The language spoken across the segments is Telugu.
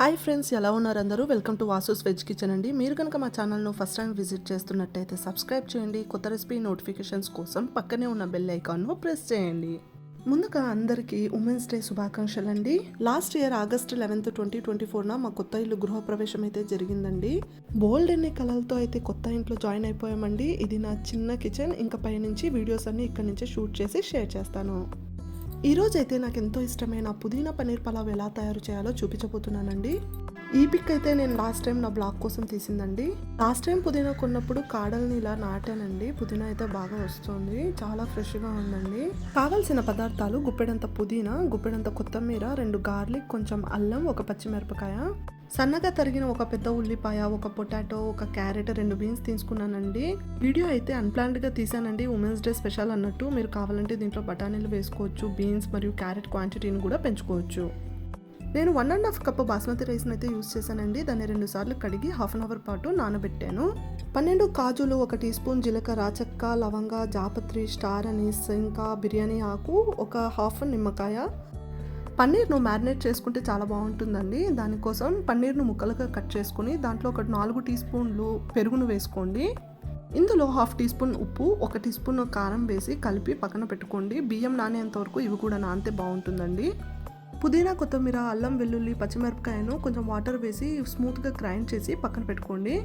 హాయ్ ఫ్రెండ్స్, ఎలా ఉన్నారు అందరూ? Welcome to Vasu's veg kitchen అండి. మీరు కనుక మా ఛానల్ను ఫస్ట్ టైం విజిట్ చేస్తున్నట్టయితే సబ్స్క్రైబ్ చేయండి. కొత్త రెసిపీ నోటిఫికేషన్స్ కోసం పక్కనే ఉన్న బెల్ ఐకాన్ను ప్రెస్ చేయండి. ముందుగా అందరికీ ఉమెన్స్ డే శుభాకాంక్షలు అండి. లాస్ట్ ఇయర్ ఆగస్ట్ 11, 2024 మా కొత్త ఇల్లు గృహప్రవేశం అయితే జరిగిందండి. బోల్డ్ అనే కలర్తో అయితే కొత్త ఇంట్లో జాయిన్ అయిపోయామండి. ఇది నా చిన్న కిచెన్. ఇంకా పైనుంచి వీడియోస్ అన్ని ఇక్కడ నుంచి షూట్ చేసి షేర్ చేస్తాను. ఈరోజు అయితే నాకు ఎంతో ఇష్టమైన పుదీనా పన్నీర్ పలావ్ ఎలా తయారు చేయాలో చూపించబోతున్నానండి. ఈ పిక్ అయితే నేను లాస్ట్ టైం నా బ్లాగ్ కోసం తీసిందండి. లాస్ట్ టైం పుదీనా కొన్నప్పుడు కాడల్ని ఇలా నాటానండి. పుదీనా అయితే బాగా వస్తుంది, చాలా ఫ్రెష్గా ఉందండి. కావాల్సిన పదార్థాలు: గుప్పెడంత పుదీనా, గుప్పెడంత కొత్తిమీర, 2 గార్లిక్, కొంచెం అల్లం, 1 పచ్చిమిరపకాయ, సన్నగా తరిగిన 1 పెద్ద ఉల్లిపాయ, 1 పొటాటో, 1 క్యారెట్, 2 బీన్స్ తీసుకున్నానండి. వీడియో అయితే అన్ప్లాన్డ్గా తీసానండి, ఉమెన్స్ డే స్పెషల్ అన్నట్టు. మీరు కావాలంటే దీంట్లో బఠానీలు వేసుకోవచ్చు, బీన్స్ మరియు క్యారెట్ క్వాంటిటీని కూడా పెంచుకోవచ్చు. నేను 1.5 కప్ బాస్మతి రైస్ని అయితే యూస్ చేశానండి. దాన్ని 2 సార్లు కడిగి హాఫ్ అన్ అవర్ పాటు నానబెట్టాను. 12 కాజులు, 1 టీ స్పూన్ జీలకర్ర, చెక్క, లవంగ, జాపత్రి, స్టార్ అనీస్, ఇంకా బిర్యానీ ఆకు, 1 హాఫ్ నిమ్మకాయ. పన్నీర్ను మ్యారినేట్ చేసుకుంటే చాలా బాగుంటుందండి. దానికోసం పన్నీర్ను ముక్కలుగా కట్ చేసుకుని దాంట్లో 4 టీ స్పూన్లు పెరుగును వేసుకోండి. ఇందులో హాఫ్ టీ స్పూన్ ఉప్పు, 1 టీ స్పూన్ కారం వేసి కలిపి పక్కన పెట్టుకోండి. బియ్యం నానేంత వరకు ఇవి కూడా నానితే బాగుంటుందండి. పుదీనా, కొత్తిమీర, అల్లం, వెల్లుల్లి, పచ్చిమిరపకాయను కొంచెం వాటర్ వేసి స్మూత్గా గ్రైండ్ చేసి పక్కన పెట్టుకోండి.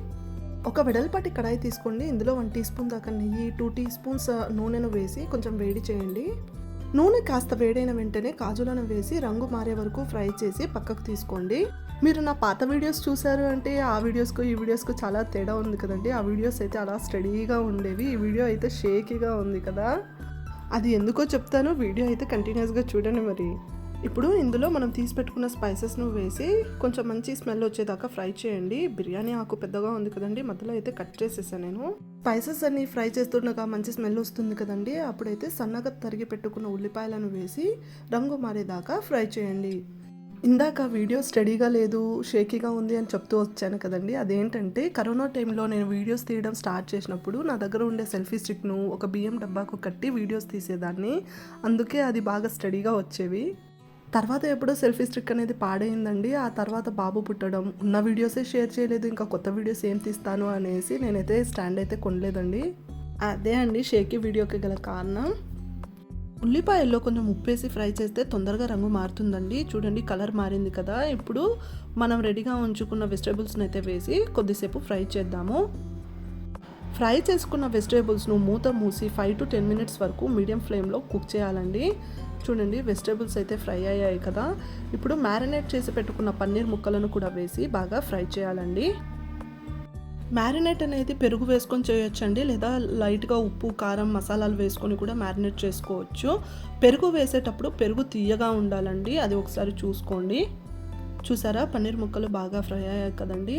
ఒక వెడల్పాటి కడాయి తీసుకోండి. ఇందులో 1 టీ స్పూన్ దాకా నెయ్యి, 2 టీ స్పూన్స్ నూనెను వేసి కొంచెం వేడి చేయండి. నూనె కాస్త వేడైన వెంటనే కాజులను వేసి రంగు మారే వరకు ఫ్రై చేసి పక్కకు తీసుకోండి. మీరు నా పాత వీడియోస్ చూసారు అంటే ఆ వీడియోస్కు ఈ వీడియోస్కు చాలా తేడా ఉంది కదండి. ఆ వీడియోస్ అయితే అలా స్టడీగా ఉండేవి, ఈ వీడియో అయితే షేకీగా ఉంది కదా. అది ఎందుకో చెప్తాను, వీడియో అయితే కంటిన్యూస్గా చూడండి. మరి ఇప్పుడు ఇందులో మనం తీసి పెట్టుకున్న స్పైసెస్ను వేసి కొంచెం మంచి స్మెల్ వచ్చేదాకా ఫ్రై చేయండి. బిర్యానీ ఆకు పెద్దగా ఉంది కదండి, మధ్యలో అయితే కట్ చేసేసాను నేను. స్పైసెస్ అన్ని ఫ్రై చేస్తుండగా మంచి స్మెల్ వస్తుంది కదండి, అప్పుడైతే సన్నగా తరిగి పెట్టుకున్న ఉల్లిపాయలను వేసి రంగు మారేదాకా ఫ్రై చేయండి. ఇందాక వీడియో స్టడీగా లేదు, షేకీగా ఉంది అని చెప్తూ వచ్చాను కదండి. అదేంటంటే కరోనా టైంలో నేను వీడియోస్ తీయడం స్టార్ట్ చేసినప్పుడు నా దగ్గర ఉండే సెల్ఫీ స్టిక్ను ఒక బియ్యం డబ్బాకు కట్టి వీడియోస్ తీసేదాన్ని. అందుకే అది బాగా స్టడీగా వచ్చేవి. తర్వాత ఎప్పుడో సెల్ఫీ స్టిక్ అనేది పాడైందండి. ఆ తర్వాత బాబు పుట్టడం, ఉన్న వీడియోసే షేర్ చేయలేదు, ఇంకా కొత్త వీడియోస్ ఏం తీస్తాను అనేసి నేనైతే స్టాండ్ అయితే కొనలేదండి. అదే అండి షేకీ వీడియోకి గల కారణం. ఉల్లిపాయల్లో కొంచెం ఉప్పేసి ఫ్రై చేస్తే తొందరగా రంగు మారుతుందండి. చూడండి, కలర్ మారింది కదా. ఇప్పుడు మనం రెడీగా ఉంచుకున్న వెజిటేబుల్స్ని అయితే వేసి కొద్దిసేపు ఫ్రై చేద్దాము. ఫ్రై చేసుకున్న వెజిటేబుల్స్ను మూత మూసి 5 to 10 మినిట్స్ వరకు మీడియం ఫ్లేమ్లో కుక్ చేయాలండి. చూడండి, వెజిటేబుల్స్ అయితే ఫ్రై అయ్యాయి కదా. ఇప్పుడు మ్యారినేట్ చేసి పెట్టుకున్న పన్నీర్ ముక్కలను కూడా వేసి బాగా ఫ్రై చేయాలండి. మ్యారినేట్ అనేది పెరుగు వేసుకొని చేయొచ్చండి, లేదా లైట్గా ఉప్పు, కారం, మసాలాలు వేసుకొని కూడా మ్యారినేట్ చేసుకోవచ్చు. పెరుగు వేసేటప్పుడు పెరుగు తీయగా ఉండాలండి, అది ఒకసారి చూసుకోండి. చూసారా, పన్నీర్ ముక్కలు బాగా ఫ్రై అయ్యాయి కదండి.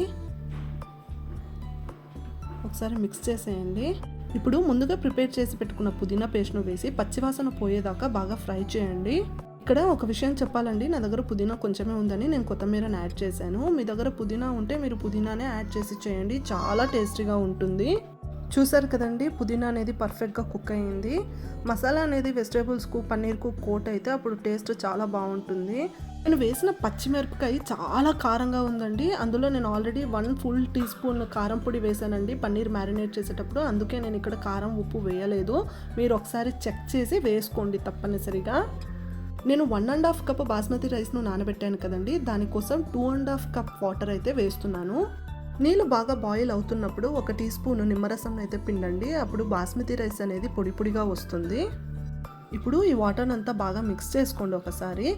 ఒకసారి మిక్స్ చేసేయండి. ఇప్పుడు ముందుగా ప్రిపేర్ చేసి పెట్టుకున్న పుదీనా పేస్ట్ను వేసి పచ్చివాసన పోయేదాకా బాగా ఫ్రై చేయండి. ఇక్కడ ఒక విషయం చెప్పాలండి, నా దగ్గర పుదీనా కొంచెమే ఉందని నేను కొత్తిమీరని యాడ్ చేశాను. మీ దగ్గర పుదీనా ఉంటే మీరు పుదీనానే యాడ్ చేసి చేయండి, చాలా టేస్టీగా ఉంటుంది. చూసారు కదండి, పుదీనా అనేది పర్ఫెక్ట్గా కుక్ అయ్యింది. మసాలా అనేది వెజిటేబుల్స్కు, పన్నీర్కు కోట్ అయితే అప్పుడు టేస్ట్ చాలా బాగుంటుంది. నేను వేసిన పచ్చిమిరపకాయ చాలా కారంగా ఉందండి. అందులో నేను ఆల్రెడీ 1 ఫుల్ టీ స్పూన్ కారం పొడి వేసానండి పన్నీర్ మ్యారినేట్ చేసేటప్పుడు. అందుకే నేను ఇక్కడ కారం, ఉప్పు వేయలేదు. మీరు ఒకసారి చెక్ చేసి వేసుకోండి తప్పనిసరిగా. నేను 1.5 కప్ బాస్మతి రైస్ను నానబెట్టాను కదండి, దానికోసం 2.5 కప్ వాటర్ అయితే వేస్తున్నాను. నీళ్ళు బాగా బాయిల్ అవుతున్నప్పుడు 1 టీ స్పూన్ నిమ్మరసం అయితే పిండండి, అప్పుడు బాస్మతి రైస్ అనేది పొడి పొడిగా వస్తుంది. ఇప్పుడు ఈ వాటర్ని అంతా బాగా మిక్స్ చేసుకోండి ఒకసారి.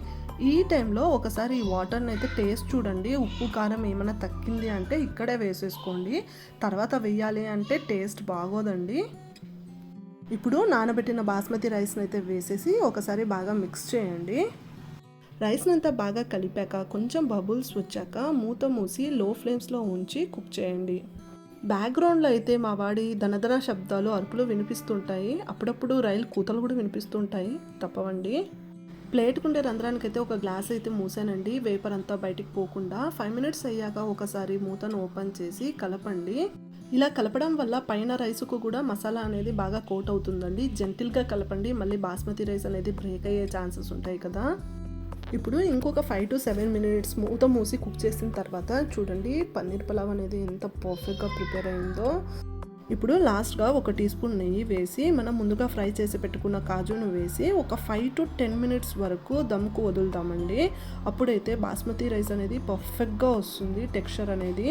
ఈ టైంలో ఒకసారి ఈ వాటర్ని అయితే టేస్ట్ చూడండి, ఉప్పు కారం ఏమైనా తగ్గింది అంటే ఇక్కడే వేసేసుకోండి. తర్వాత వేయాలి అంటే టేస్ట్ బాగోదండి. ఇప్పుడు నానబెట్టిన బాస్మతి రైస్ని అయితే వేసేసి ఒకసారి బాగా మిక్స్ చేయండి. రైస్ని అంతా బాగా కలిపాక కొంచెం బబుల్స్ వచ్చాక మూత మూసి లో ఫ్లేమ్స్లో ఉంచి కుక్ చేయండి. బ్యాక్గ్రౌండ్లో అయితే మా వాడి దనదన శబ్దాలు, అరుపులు వినిపిస్తుంటాయి. అప్పుడప్పుడు రైలు కూతలు కూడా వినిపిస్తుంటాయి, తప్పవండి. ప్లేట్కుండే రంధ్రానికి అయితే ఒక గ్లాస్ అయితే మూసానండి, వేపర్ అంతా బయటికి పోకుండా. 5 మినిట్స్ అయ్యాక ఒకసారి మూతను ఓపెన్ చేసి కలపండి. ఇలా కలపడం వల్ల పైన రైస్కు కూడా మసాలా అనేది బాగా కోట్ అవుతుందండి. జెంటిల్గా కలపండి, మళ్ళీ బాస్మతి రైస్ అనేది బ్రేక్ అయ్యే ఛాన్సెస్ ఉంటాయి కదా. ఇప్పుడు ఇంకొక 5 to 7 మినిట్స్ మూత మూసి కుక్ చేసిన తర్వాత చూడండి పన్నీర్ పులావ్ అనేది ఎంత పర్ఫెక్ట్గా ప్రిపేర్ అయిందో. ఇప్పుడు లాస్ట్గా 1 టీ స్పూన్ నెయ్యి వేసి మనం ముందుగా ఫ్రై చేసి పెట్టుకున్న కాజును వేసి ఒక 5 to 10 మినిట్స్ వరకు దమ్కు వదులుతామండి. అప్పుడైతే బాస్మతి రైస్ అనేది పర్ఫెక్ట్గా వస్తుంది టెక్స్చర్ అనేది.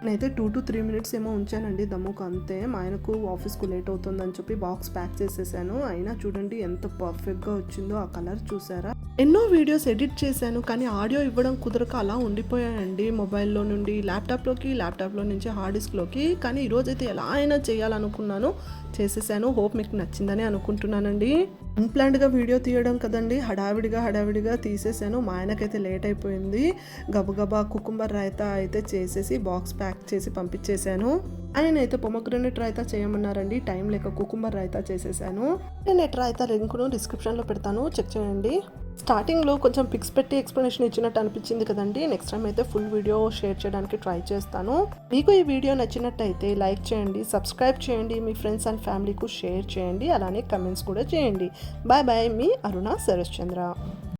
నేనైతే 2 to 3 మినిట్స్ ఏమో ఉంచానండి దమ్ముకు అంతే. మా ఆయనకు ఆఫీస్కు లేట్ అవుతుందని చెప్పి బాక్స్ ప్యాక్ చేసేసాను. అయినా చూడండి ఎంత పర్ఫెక్ట్గా వచ్చిందో, ఆ కలర్ చూసారా. ఎన్నో వీడియోస్ ఎడిట్ చేశాను కానీ ఆడియో ఇవ్వడం కుదరక అలా ఉండిపోయాయండి. మొబైల్లో నుండి ల్యాప్టాప్లో నుంచి హార్డ్ డిస్క్లోకి. కానీ ఈరోజైతే ఎలా అయినా చేయాలనుకున్నాను, చేసేసాను. హోప్ మీకు నచ్చిందని అనుకుంటున్నానండి. అన్ప్లాన్డ్గా వీడియో తీయడం కదండి, హడావిడిగా తీసేసాను. మా ఆయనకైతే లేట్ అయిపోయింది. గబగబా కుకుంబర్ రైతా అయితే చేసేసి బాక్స్ ప్యాక్ చేసి పంపించేశాను. ఆయన అయితే పొమగ్రనేట్ రైతా చేయమన్నారండి. టైం లేక కుకుంబర్ రైతా చేసేసాను. నెట్ రైతా లింక్ను డిస్క్రిప్షన్లో పెడతాను, చెక్ చేయండి. స్టార్టింగ్లో కొంచెం పిక్స్ పెట్టి ఎక్స్ప్లెనేషన్ ఇచ్చినట్టు అనిపించింది కదండి. నెక్స్ట్ టైం అయితే ఫుల్ వీడియో షేర్ చేయడానికి ట్రై చేస్తాను. మీకు ఈ వీడియో నచ్చినట్టయితే లైక్ చేయండి, సబ్స్క్రైబ్ చేయండి, మీ ఫ్రెండ్స్ అండ్ ఫ్యామిలీకు షేర్ చేయండి, అలానే కమెంట్స్ కూడా చేయండి. బాయ్ బాయ్, మీ అరుణ సరశ్చంద్ర.